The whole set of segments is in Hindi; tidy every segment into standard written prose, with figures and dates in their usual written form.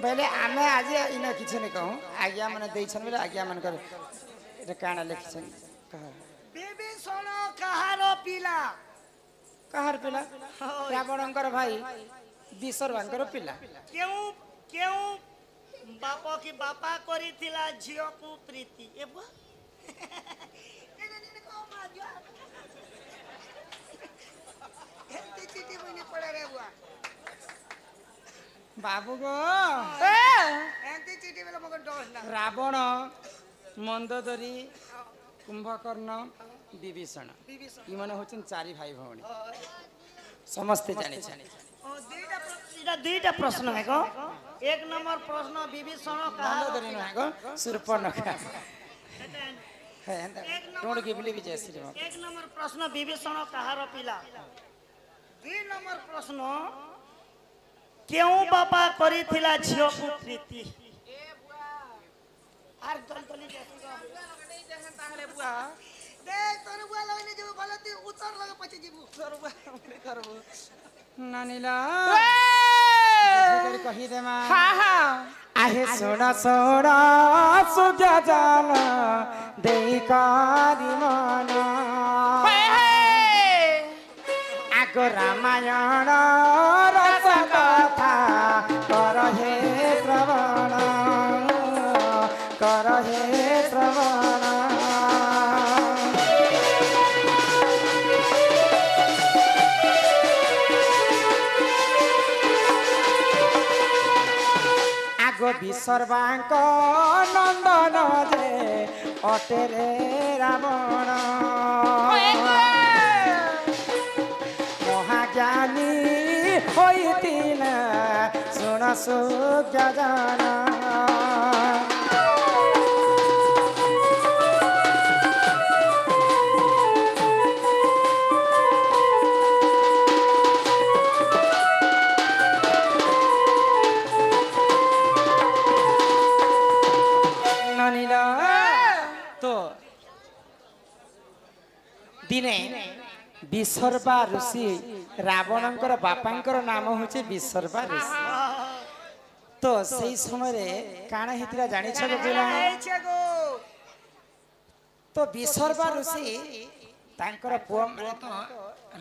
बोले आमे आज इन किसी नहीं कहूँ आज्ञा मैंने दे बोले आज्ञा मन कर काना लिखी कह विभीषण कहार पिला कहार पिला रावणकर भाई विश्वकर पिला क्यों क्यों बाप की बापा करी थिला झियो को प्रीति ए बुआ चिट्ठी बने पड़े रे बुआ बाबू गो एंती चिट्ठी बेला मगर डर ना रावण मंदोदरी कुंभकर्ण विभीषण इमाने होचन चारि भाई भौणी समस्ते जाने दुईटा प्रश्न है को एक नंबर प्रश्न विभीषण मंदोदरी न गो शूर्पणखा टोण गिबली विजय श्री एक नंबर प्रश्न विभीषण कहार पिला दुई नंबर प्रश्न क्यों बापा करी थिला झियो को प्रीति आर दलदली जैसी ताहले बुआ देख तोर बुआ लगने जो गलती उतर लगे पछि जीबू तोर बुआ करबो नानीला कही दे मां हां हां आहे सोना सोना सुजा जान देई कारी मन आगो रामायण रस कथा कर हे श्रवण कर हे श्रवण आगो विसर्वांक नंदन जे अटेरे रावण महाज्ञानी होइतिला सुन सुज्ञ जन दिने विसर्वा ऋषि रावणकर बापांकर नाम होचे विसर्वा ऋषि तो सही समय रे काना हितरा जानि छ गो तो विसर्वा ऋषि तांकर पुआ माने तो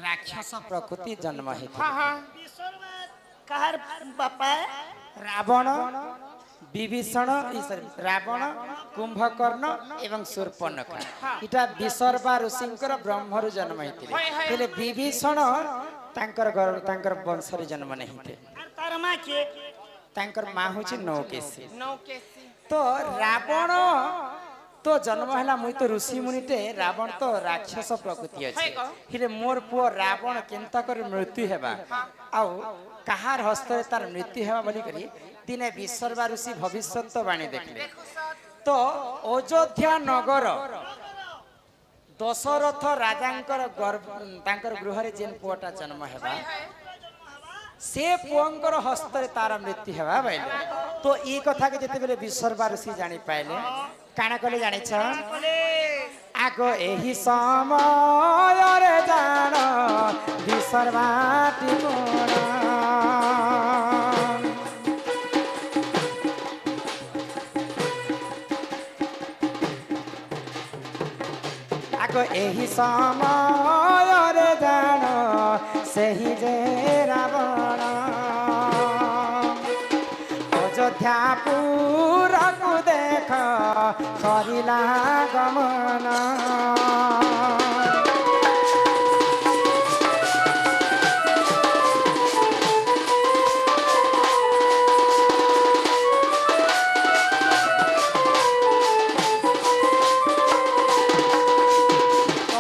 राक्षस प्रकृति जन्म हे विसर्वा कहार बापा रावण विभीषण रावण कुंभकर्ण एवं शूर्पणखा इटा विसर्वा ऋषिंकर ब्रह्मरु जन्म हेतिले विभीषण तांकर वंश रे जन्म नहीं थे तार मां के तांकर मां होची नौकेशी तो रावण तो जन्म हला मुई तो ऋषि मुनिटे रावण तो राक्षस प्रकृति अछि हिले मोर पुओ रावण केनता कर मृत्यु हेबा आउ कहार हस्ते तार मृत्यु हेबा बोली करी दिने विसर्वा ऋषि भविष्यवाणी देखले तो अयोध्या नगर दशरथ राजांकर गृह जेन पुआटा जन्म हेबा से पुअंकर हस्ते तार मृत्यु हेबा बैले तो ई कथा के जते बेले विसर्वा ऋषि जानि पाइले काना कले जानि छ आगो एही समय रे जान विसर्वाटी गुण एही समय रे जान सही जे रावण अयोध्यापुर को देख करिला गमन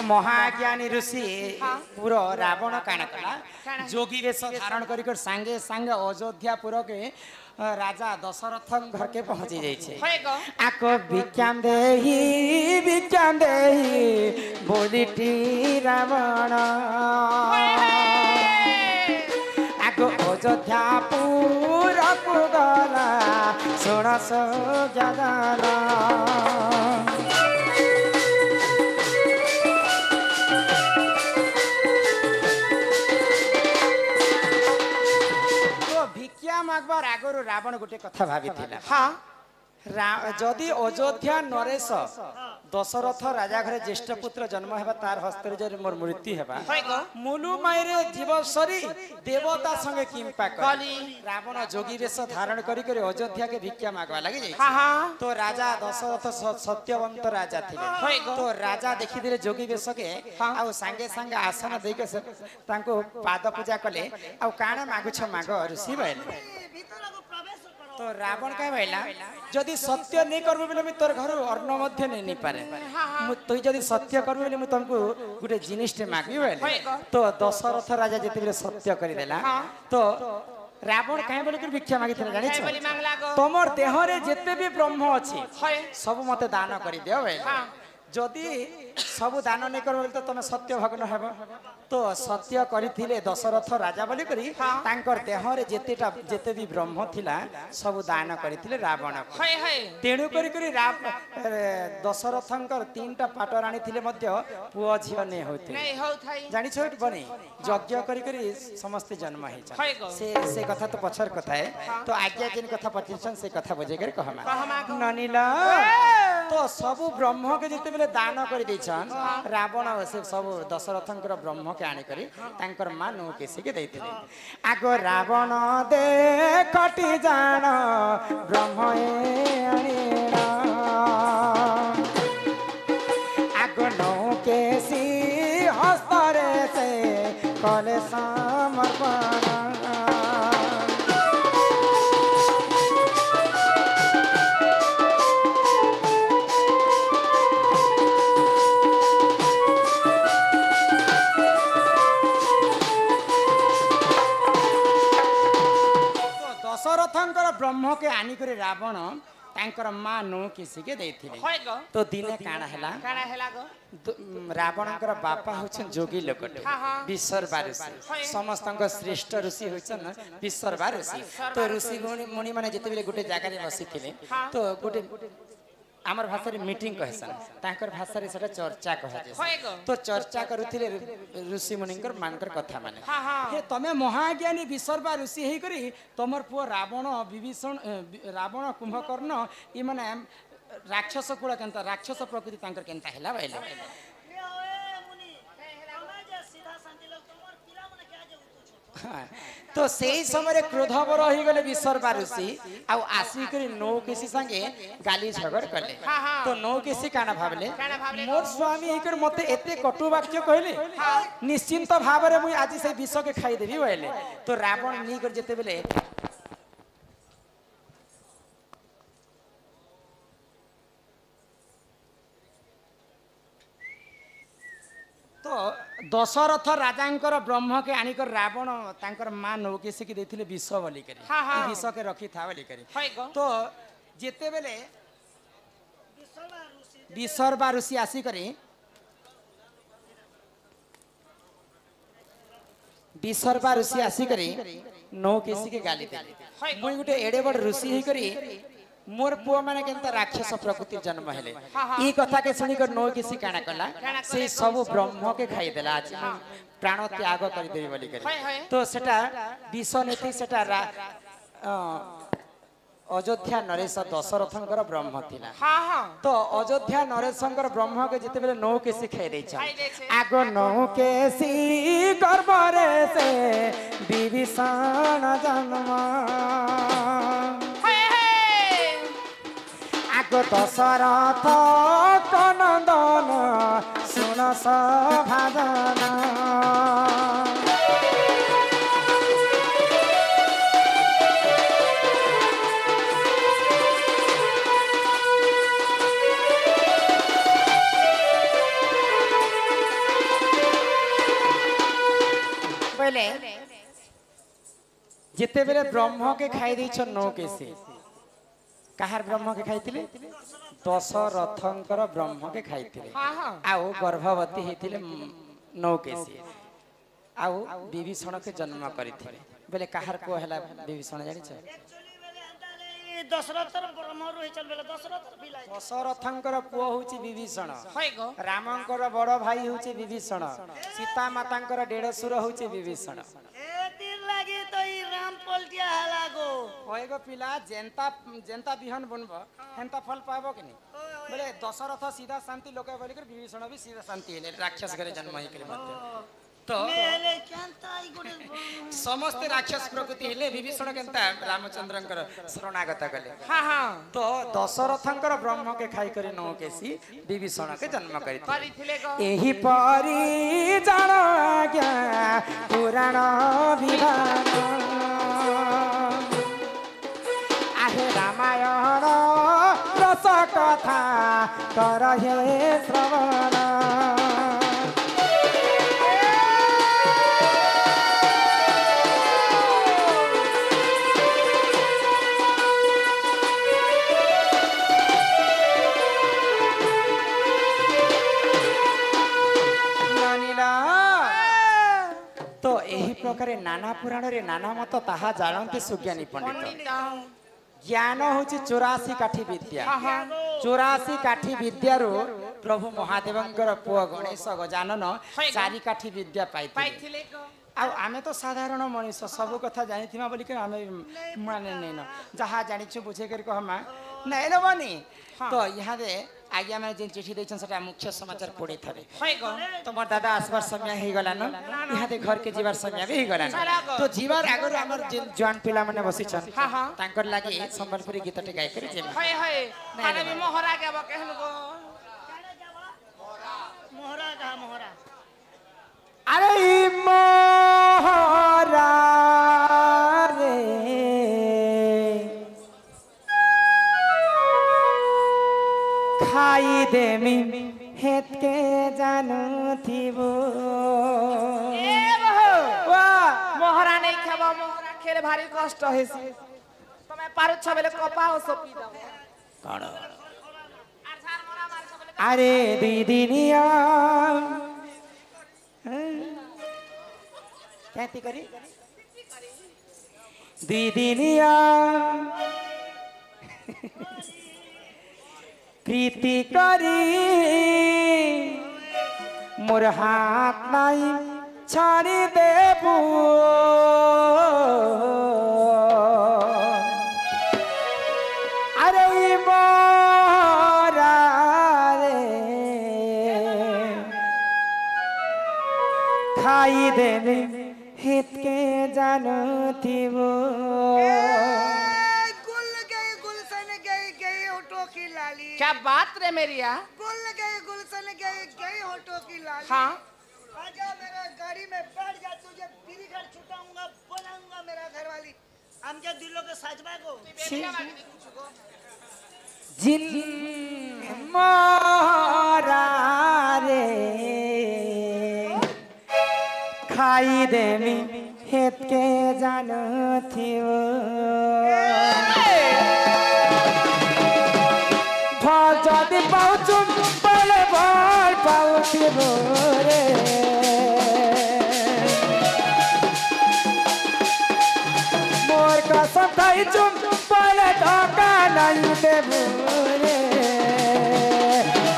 महाज्ञानी ऋषि पूरा रावण काना कला जोगी वेश धारण कर सांगे सांगे अयोध्यापुर के राजा दशरथ घर के पहुंची जाइए आको विज्ञान देही बोलीटी रावण आको अयोध्यापुर को गला सुन सो जगना भिक्षा मागबार आगरो रावण गोटे कथा भाबिथिला हां जदि अयोध्या नरेश दशरथ राजा घरे ज्येष्ठ पुत्र जन्म हेबा तार हस्ते जरे मोर मृत्यु हेबा मुलु मायरे जीव सरी देवता संगे किंपा कली रावण जोगी वेश धारण करी करी अयोध्या के भिक्षा मागवा लागि जाई तो राजा दशरथ सत्यवंत राजा थिले तो राजा देखि दिले जोगी वेश के आ संगे संगे आसन देई के तांको पाद पूजा कले आ काना मागुछ माग ऋषि भइले तो रावण का भइला जदि सत्य नहीं करबे बेले तोर घर अन्न मध्य नहीं पारे तुई जदि सत्य करबे बेले मु तुमको गुटे जिनिसटे मागबी बेले तो दशरथ राजा जति सत्य करि देला तो रावण काहे बोले कि भिक्षा मागी थे जानि छ तमर देह रे जते भी ब्रह्म अछि सब मते दान करि दियो बेले जदि सब दान नहीं कर तो तुम सत्य भग्न हेब तो सत्य करथिले दशरथ राजा बोली करी तांकर देह रे जेते भी ब्रह्म थिला सब दान करथिले रावण तेणु करी करी दशरथंकर तीनटा पाट राणी थिले मध्य पुओ झियो ने होते जानि छ बने यज्ञ करी करी समस्त जन्म हे से कथा तो पछर कथा है तो आज्ञा जिन कथा पछिसन से कथा बुझे कर कहमा ननिला तो सब ब्रह्म के जेते बेले दान कर दैछन रावण से सब दशरथंकर ब्रह्म के आनी करी तांकर मानु केसी के दैथिले आगो रावण दे कटि जान ब्रह्म ए अणिना आगो नो केसी हस्तरे से कले समर्पण दशरथंकर ब्रह्म के आनी करे रावण तांकर मां नो किसी के देथिले तो दिने काना हला रावणकर बापा होछन जोगी लोकट विश्वरबा ऋषि समस्तंक श्रेष्ठ ऋषि होछन विश्वरबा ऋषि तो ऋषि मुनि माने जते बेले गुटे जागा रे बसिथिले तो गुटे आमर भाषा रे मीटिंग कहसन तांकर भाषा रे सेटा चर्चा कह जे तो चर्चा करूथिले ऋषि मुनिकर मानकर कथा माने हे तमे महाज्ञानी विश्वरबा ऋषि हेई करी तमर पुओ रावण विभीषण रावण कुंभकर्ण ई माने राक्षस कुल केनता राक्षस प्रकृति तांकर केनता हैला भइले तो सेही समय क्रोधवर हो गले विश्वरबा ऋषि आ आसी करी नौ किसी संगे गाली झगड़ कले तो नौ किसी काना भाबले मोर स्वामी हेकर मते एते कटु वाक्य कहले निश्चिंत भाव रे मुई आज से विष के खाई देबी बोले तो रावण नी कर जते बेले तो दशरथ राजांकर ब्रह्म के आनिकर रावण तांकर मां नौकेशी के देथिले विष बोली करी विष के रखी था बोली करी तो जेते बेले विश्वरबा ऋषि आसी करी विश्वरबा ऋषि आसी करी नौकेशी के गाली देले मुई गुटे एडे बड़ ऋषि ही करी मोर पुआ माने केनता राक्षस प्रकृति जन्म हेले ई कथा के सुनी कर नो किसी काना कला से सब ब्रह्म के खाई देला आज प्राण त्याग कर देबी बोली करी तो सेटा विष नीति सेटा अयोध्या नरेश दशरथंकर ब्रह्म थिला तो अयोध्या नरेशंकर ब्रह्म के जते बेले नौ केसी खाई दै छ आगो नौ केसी गर्भ रे से विभीषण जन्म आगो दशरथ कनंदन सुन सभाजन बोले जिते बेले ब्रह्म के खाई दै छ नौ केसी कहार ब्रह्म के खाइथिले दशरथंकर ब्रह्म के खाइथिले आउ गर्भवती हेथिले नौकेशी आउ विभीषण के जन्म करिथिले बेले कहार को हला विभीषण जानि छ दशरथर ब्रह्म रहि चल बेले दशरथंकर पुओ होची विभीषण रामंकर बड़ भाई होची विभीषण सीता मातांकर डेढ़सुर होची विभीषण ए दिन लागी तो ई राम पलटिया कहेगो पिला जेंता जेंता बिहन बुनब हेंता फल पाबो कि नहीं बोले दशरथ सीधा शांति लोक बोली कर विभीषण भी सीधा शांति हेले राक्षस घरे जन्म हे करे मत तो समस्त राक्षस प्रकृति हेले विभीषण केंता रामचंद्रंकर शरणागत कले हां हां तो दशरथंकर ब्रह्म के खाई करे नो केसी विभीषण के जन्म करिथिले एही परी जान क्या पुराण विधान आहे रामायण रस कथा कर हे श्रवण तो यही प्रकार नाना पुराण रे नाना मत ताहा जानते सुज्ञानी पंडित ज्ञान होची 84 काठी विद्या 84 काठी विद्या रो प्रभु महादेवंकर पुआ गणेश गजानन 4 काठी विद्या पाइथिले आ आमे तो साधारण मनुष्य सब कथा जानि थिमा बोली के आमे माने नै न जहा जानि छु बुझे कर कहमा नै लो बनी तो यहाँ दे आज्ञा मैंने जिन चिठी देछन सेटा मुख्य समाचार पढे थरे तो मोर दादा आसबार समय हे गला न यहाँ दे घर के जीवार समय भी हे गला तो जीवार आगर हमर जिन जवान पिला माने बसी छन तांकर लागि संबलपुरी गीतटे गाय करे जे हाय हाय खाना भी मोहरा गाबो कहन गो मोहरा गा मोहरा अरे मोहरा रे खाई देमी हेत के जानू थीबो ए बहो वाह मोहरा नहीं खाबो मोहरा खेले भारी कष्ट हेसी तमे पारु छबेले कपाओ सोपी दो कोन अरे दीदीनिया कहती करी दीदीनिया प्रीति करी मोर हाथ नहीं छाड़ी देबू अरे मोरा रे खाई देने हित के जानू थीबो क्या बात रे मेरिया गुल गए गुलशन गए गए होटो की लाली हाँ आजा मेरा गाड़ी में बैठ जा तुझे बीड़ी घर छुटाऊंगा बनाऊंगा मेरा घर वाली हम क्या दिलों के साजबा को जिन मारा रे खाई देमी हेत के जानू थियो जदि पाउछु पले भल पाउथिबो रे मोर कसम खाइछु पले धोका नहीं देबो रे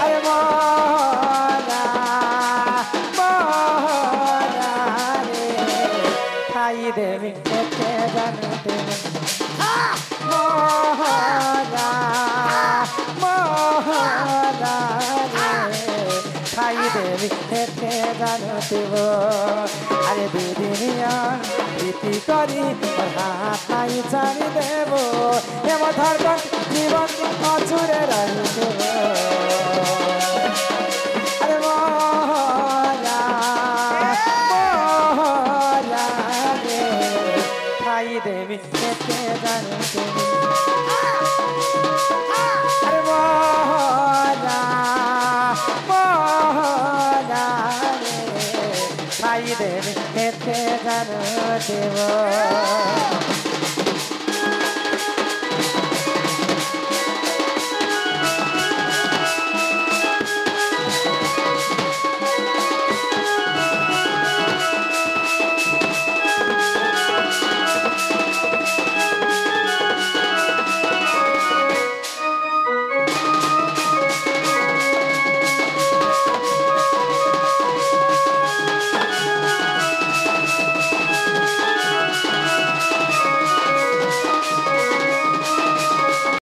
अरे मोरा रे खाई देबी के जानते मोरा खाई देवी हेते जानते वो अरे दीदिनिया प्रीति करी हाथ नहीं जानी देवो हे मधर जीवन अछुरे रही अरे मोहरा रे खाई देवी हेते जानते खाई देवी हेते जानते वो